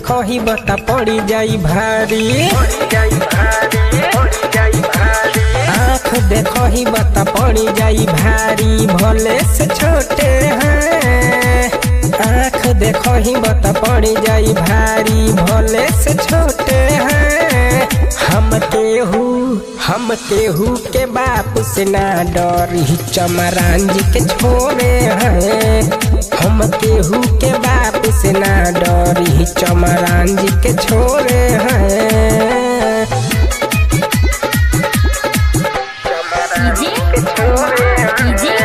देखो ही बता पड़ी जाई भारी, आँख देखो ही बता पड़ी जाई भारी, भले से छोटे हैं। आँख देखो ही बता पड़ी जाई भारी, भले से छोटे हैं। हम केहू के बाप से ना डरी, चमरान जी के छोरे हैं। हम केहू के बाप से ना डरी, चमरान जी के छोरे हैं।